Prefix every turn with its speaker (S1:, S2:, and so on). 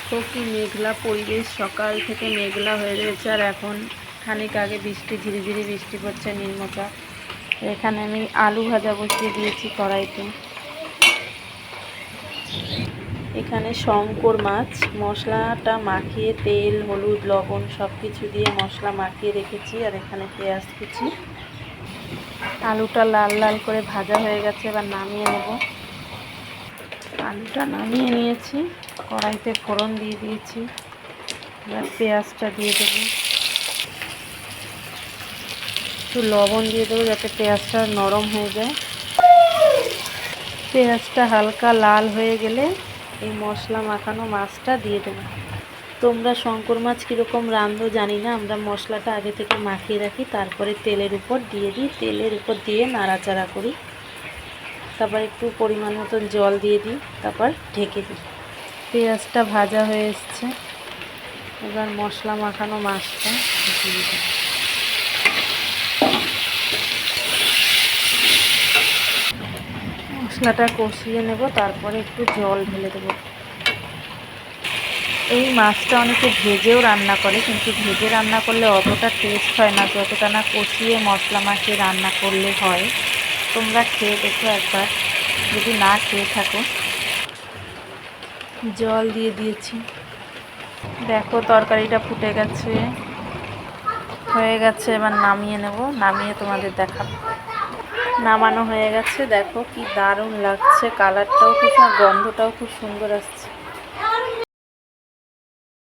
S1: দেখো কি মেঘলা পরিবেশ, সকাল থেকে মেঘলা হয়ে রয়েছে। আর এখন খানিক আগে বৃষ্টি, ঝিরিঝিরি বৃষ্টি পড়ছে নিম্নচাপ। এখানে আমি আলু ভাজা বসিয়ে দিয়েছি কড়াইতে। এখানে শঙ্কর মাছ মশলাটা মাখিয়ে তেল, হলুদ, লবণ সব কিছু দিয়ে মশলা মাখিয়ে রেখেছি। আর এখানে পেঁয়াজ কুচি। আলুটা লাল লাল করে ভাজা হয়ে গেছে, এবার নামিয়ে নেব। আলুটা নামিয়ে নিয়েছি, কড়াইতে ফোড়ন দিয়ে দিয়েছি। এবার পেঁয়াজটা দিয়ে দেবো, একটু লবণ দিয়ে দেবো যাতে পেঁয়াজটা নরম হয়ে যায়। পেঁয়াজটা হালকা লাল হয়ে গেলে এই মশলা মাখানো মাছটা দিয়ে দেবো। তোমরা শঙ্কর মাছ কীরকম রাঁধো জানি না, আমরা মশলাটা আগে থেকে মাখিয়ে রাখি, তারপরে তেলের উপর দিয়ে দিই। তেলের উপর দিয়ে নাড়াচাড়া করি, তারপর একটু পরিমাণ মতন জল দিয়ে দিই, তারপর ঢেকে দিই। পেঁয়াজটা ভাজা হয়ে এসছে, এবার মশলা মাখানো মাছটা দিয়ে দিই। মশলাটা কষিয়ে নেব, তারপরে একটু জল ঢেলে দেবো। এই মাছটা অনেকে ভেজেও রান্না করে, কিন্তু ভেজে রান্না করলে অতটা টেস্ট হয় না, যতটা না কষিয়ে মশলা মাখিয়ে রান্না করলে হয়। তোমরা খেয়ে দেখো একবার, যদি না খেয়ে থাকো। জল দিয়ে দিয়েছি, দেখো তরকারিটা ফুটে গেছে, হয়ে গেছে। এবার নামিয়ে নেব, নামিয়ে তোমাদের দেখাবো। নামানো হয়ে গেছে, দেখো কি দারুণ লাগছে, কালারটাও খুব, গন্ধটাও খুব সুন্দর আসছে।